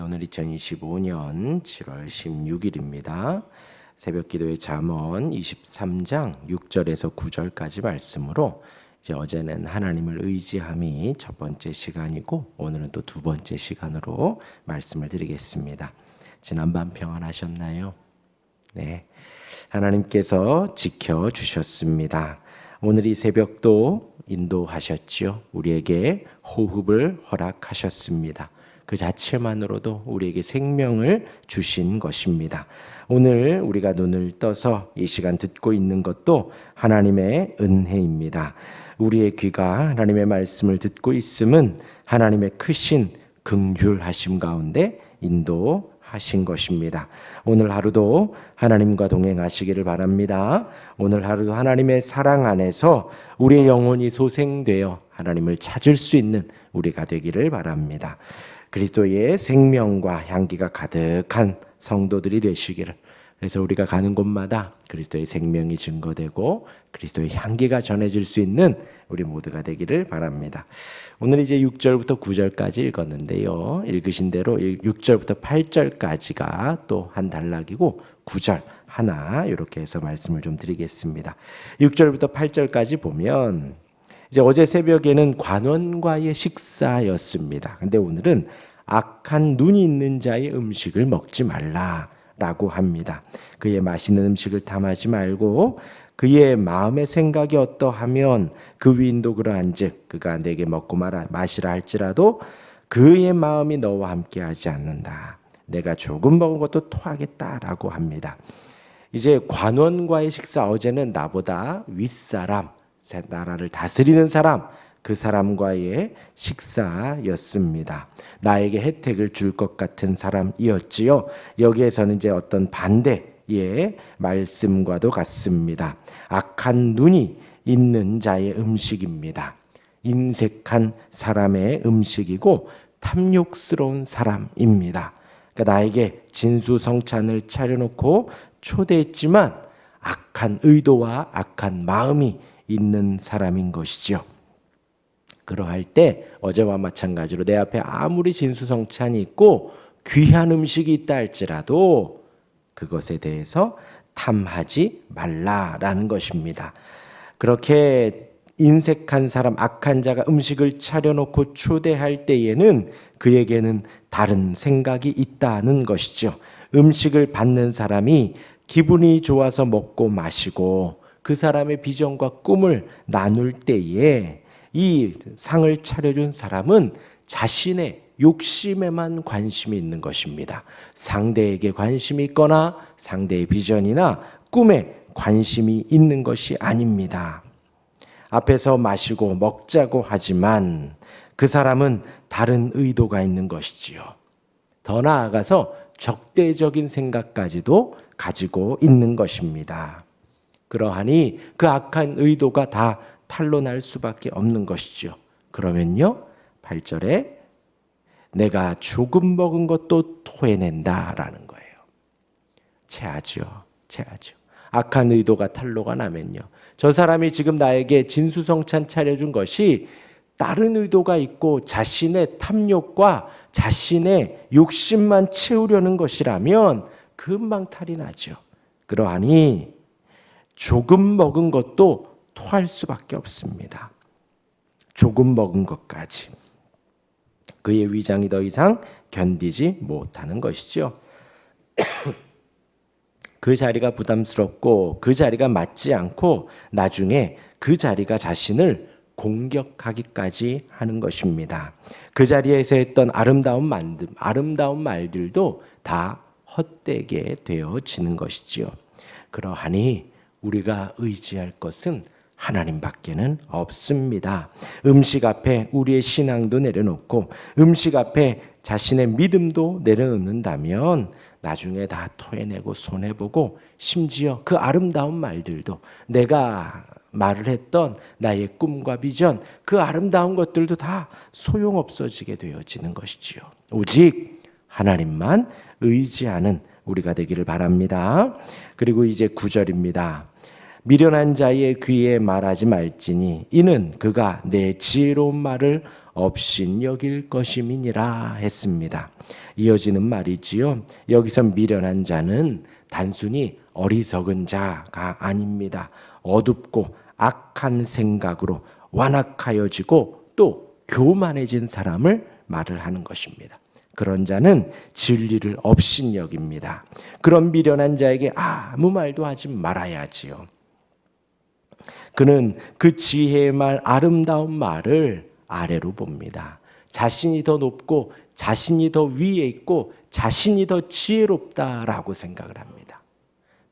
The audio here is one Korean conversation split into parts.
오늘 2025년 7월 16일입니다. 새벽기도의 잠언 23장 6절에서 9절까지 말씀으로 이제 어제는 하나님을 의지함이 첫 번째 시간이고 오늘은 또 두 번째 시간으로 말씀을 드리겠습니다. 지난밤 평안하셨나요? 네, 하나님께서 지켜주셨습니다. 오늘 이 새벽도 인도하셨지요. 우리에게 호흡을 허락하셨습니다. 그 자체만으로도 우리에게 생명을 주신 것입니다. 오늘 우리가 눈을 떠서 이 시간 듣고 있는 것도 하나님의 은혜입니다. 우리의 귀가 하나님의 말씀을 듣고 있음은 하나님의 크신 긍휼하심 가운데 인도하신 것입니다. 오늘 하루도 하나님과 동행하시기를 바랍니다. 오늘 하루도 하나님의 사랑 안에서 우리의 영혼이 소생되어 하나님을 찾을 수 있는 우리가 되기를 바랍니다. 그리스도의 생명과 향기가 가득한 성도들이 되시기를, 그래서 우리가 가는 곳마다 그리스도의 생명이 증거되고 그리스도의 향기가 전해질 수 있는 우리 모두가 되기를 바랍니다. 오늘 이제 6절부터 9절까지 읽었는데요. 읽으신 대로 6절부터 8절까지가 또 한 단락이고 9절 하나 이렇게 해서 말씀을 좀 드리겠습니다. 6절부터 8절까지 보면 이제 어제 새벽에는 관원과의 식사였습니다. 근데 오늘은 악한 눈이 있는 자의 음식을 먹지 말라라고 합니다. 그의 맛있는 음식을 탐하지 말고 그의 마음의 생각이 어떠하면 그 위인도 그러한즉 그가 내게 먹고 마시라 할지라도 그의 마음이 너와 함께하지 않는다. 내가 조금 먹은 것도 토하겠다라고 합니다. 이제 관원과의 식사, 어제는 나보다 윗사람, 나라를 다스리는 사람, 그 사람과의 식사였습니다. 나에게 혜택을 줄 것 같은 사람이었지요. 여기에서는 이제 어떤 반대의 말씀과도 같습니다. 악한 눈이 있는 자의 음식입니다. 인색한 사람의 음식이고 탐욕스러운 사람입니다. 그러니까 나에게 진수성찬을 차려놓고 초대했지만 악한 의도와 악한 마음이 있는 사람인 것이죠. 그러할 때 어제와 마찬가지로 내 앞에 아무리 진수성찬이 있고 귀한 음식이 있다 할지라도 그것에 대해서 탐하지 말라라는 것입니다. 그렇게 인색한 사람, 악한 자가 음식을 차려놓고 초대할 때에는 그에게는 다른 생각이 있다는 것이죠. 음식을 받는 사람이 기분이 좋아서 먹고 마시고 그 사람의 비전과 꿈을 나눌 때에 이 상을 차려준 사람은 자신의 욕심에만 관심이 있는 것입니다. 상대에게 관심이 있거나 상대의 비전이나 꿈에 관심이 있는 것이 아닙니다. 앞에서 마시고 먹자고 하지만 그 사람은 다른 의도가 있는 것이지요. 더 나아가서 적대적인 생각까지도 가지고 있는 것입니다. 그러하니 그 악한 의도가 다 탄로날 수밖에 없는 것이죠. 그러면요, 8절에 내가 조금 먹은 것도 토해낸다라는 거예요. 체하죠. 악한 의도가 탄로가 나면요, 저 사람이 지금 나에게 진수성찬 차려준 것이 다른 의도가 있고 자신의 탐욕과 자신의 욕심만 채우려는 것이라면 금방 탈이 나죠. 그러하니 조금 먹은 것도 토할 수밖에 없습니다. 조금 먹은 것까지. 그의 위장이 더 이상 견디지 못하는 것이죠. 그 자리가 부담스럽고 그 자리가 맞지 않고 나중에 그 자리가 자신을 공격하기까지 하는 것입니다. 그 자리에서 했던 아름다운 말들도 다 헛되게 되어지는 것이지요. 그러하니 우리가 의지할 것은 하나님밖에는 없습니다. 음식 앞에 우리의 신앙도 내려놓고 음식 앞에 자신의 믿음도 내려놓는다면 나중에 다 토해내고 손해보고 심지어 그 아름다운 말들도, 내가 말을 했던 나의 꿈과 비전, 그 아름다운 것들도 다 소용없어지게 되어지는 것이지요. 오직 하나님만 의지하는 우리가 되기를 바랍니다. 그리고 이제 9절입니다. 미련한 자의 귀에 말하지 말지니 이는 그가 내 지혜로운 말을 없인 여길 것임이니라 했습니다. 이어지는 말이지요. 여기서 미련한 자는 단순히 어리석은 자가 아닙니다. 어둡고 악한 생각으로 완악하여지고 또 교만해진 사람을 말을 하는 것입니다. 그런 자는 진리를 없인 여깁니다. 그런 미련한 자에게 아무 말도 하지 말아야지요. 그는 그 지혜의 말, 아름다운 말을 아래로 봅니다. 자신이 더 높고 자신이 더 위에 있고 자신이 더 지혜롭다라고 생각을 합니다.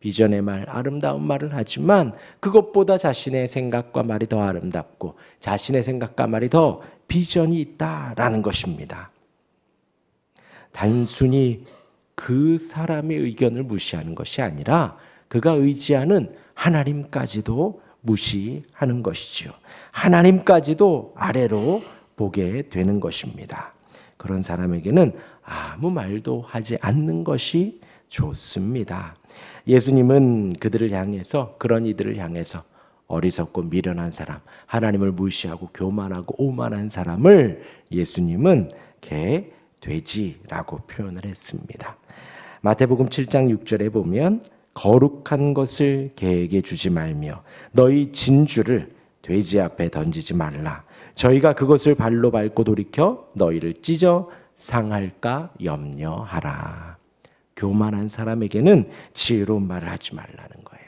비전의 말, 아름다운 말을 하지만 그것보다 자신의 생각과 말이 더 아름답고 자신의 생각과 말이 더 비전이 있다라는 것입니다. 단순히 그 사람의 의견을 무시하는 것이 아니라 그가 의지하는 하나님까지도 무시하는 것이지요. 하나님까지도 아래로 보게 되는 것입니다. 그런 사람에게는 아무 말도 하지 않는 것이 좋습니다. 예수님은 그들을 향해서, 그런 이들을 향해서 어리석고 미련한 사람, 하나님을 무시하고 교만하고 오만한 사람을 예수님은 돼지라고 표현을 했습니다. 마태복음 7장 6절에 보면 거룩한 것을 개에게 주지 말며 너희 진주를 돼지 앞에 던지지 말라. 저희가 그것을 발로 밟고 돌이켜 너희를 찢어 상할까 염려하라. 교만한 사람에게는 지혜로운 말을 하지 말라는 거예요.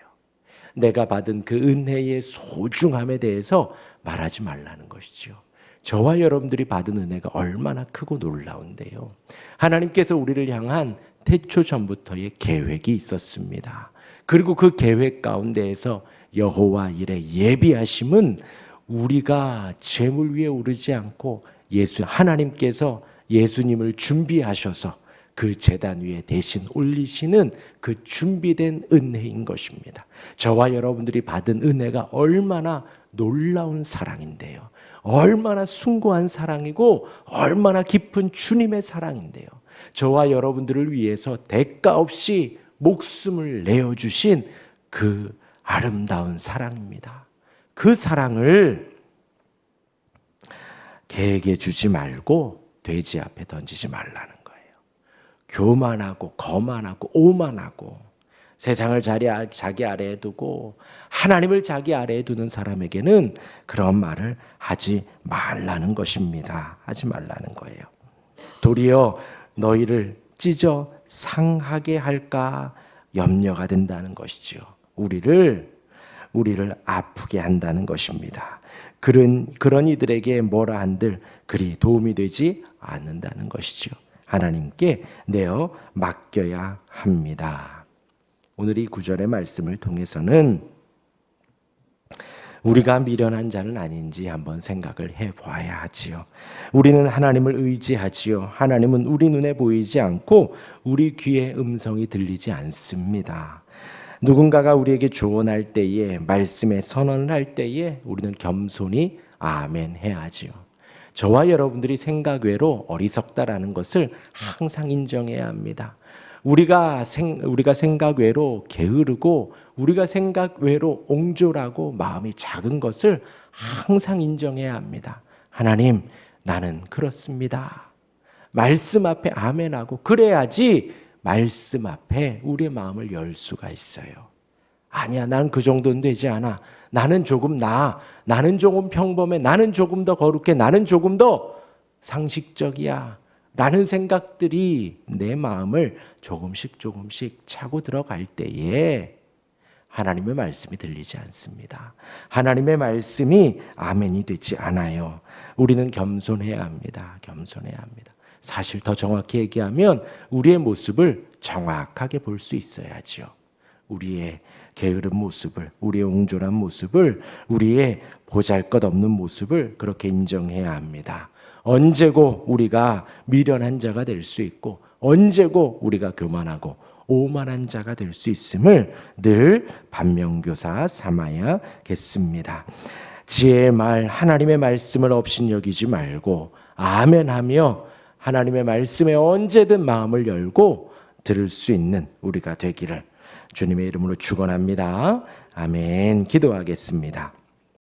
내가 받은 그 은혜의 소중함에 대해서 말하지 말라는 것이죠. 저와 여러분들이 받은 은혜가 얼마나 크고 놀라운데요. 하나님께서 우리를 향한 태초 전부터의 계획이 있었습니다. 그리고 그 계획 가운데에서 여호와 일에 예비하심은 우리가 재물 위에 오르지 않고 하나님께서 예수님을 준비하셔서 그 제단 위에 대신 올리시는 그 준비된 은혜인 것입니다. 저와 여러분들이 받은 은혜가 얼마나 놀라운 사랑인데요. 얼마나 숭고한 사랑이고 얼마나 깊은 주님의 사랑인데요. 저와 여러분들을 위해서 대가 없이 목숨을 내어주신 그 아름다운 사랑입니다. 그 사랑을 개에게 주지 말고 돼지 앞에 던지지 말라는 거예요. 교만하고 거만하고 오만하고 세상을 자기 아래에 두고 하나님을 자기 아래에 두는 사람에게는 그런 말을 하지 말라는 것입니다. 하지 말라는 거예요. 도리어 너희를 찢어 상하게 할까 염려가 된다는 것이죠. 우리를 아프게 한다는 것입니다. 그런 이들에게 뭐라 한들 그리 도움이 되지 않는다는 것이죠. 하나님께 내어 맡겨야 합니다. 오늘 이 구절의 말씀을 통해서는 우리가 미련한 자는 아닌지 한번 생각을 해봐야 하지요. 우리는 하나님을 의지하지요. 하나님은 우리 눈에 보이지 않고 우리 귀에 음성이 들리지 않습니다. 누군가가 우리에게 조언할 때에, 말씀에 선언을 할 때에 우리는 겸손히 아멘 해야지요. 저와 여러분들이 생각 외로 어리석다라는 것을 항상 인정해야 합니다. 우리가 생각 외로 게으르고 우리가 생각 외로 옹졸하고 마음이 작은 것을 항상 인정해야 합니다. 하나님, 나는 그렇습니다. 말씀 앞에 아멘하고 그래야지 말씀 앞에 우리의 마음을 열 수가 있어요. 아니야, 난 그 정도는 되지 않아. 나는 조금 나아. 나는 조금 평범해. 나는 조금 더 거룩해. 나는 조금 더 상식적이야. 라는 생각들이 내 마음을 조금씩 차고 들어갈 때에 하나님의 말씀이 들리지 않습니다. 하나님의 말씀이 아멘이 되지 않아요. 우리는 겸손해야 합니다. 겸손해야 합니다. 사실 더 정확히 얘기하면 우리의 모습을 정확하게 볼 수 있어야죠. 우리의 게으른 모습을, 우리의 옹졸한 모습을, 우리의 보잘것없는 모습을 그렇게 인정해야 합니다. 언제고 우리가 미련한 자가 될 수 있고 언제고 우리가 교만하고 오만한 자가 될 수 있음을 늘 반면교사 삼아야겠습니다. 지혜의 말, 하나님의 말씀을 없인 여기지 말고 아멘하며 하나님의 말씀에 언제든 마음을 열고 들을 수 있는 우리가 되기를 주님의 이름으로 축원합니다. 아멘. 기도하겠습니다.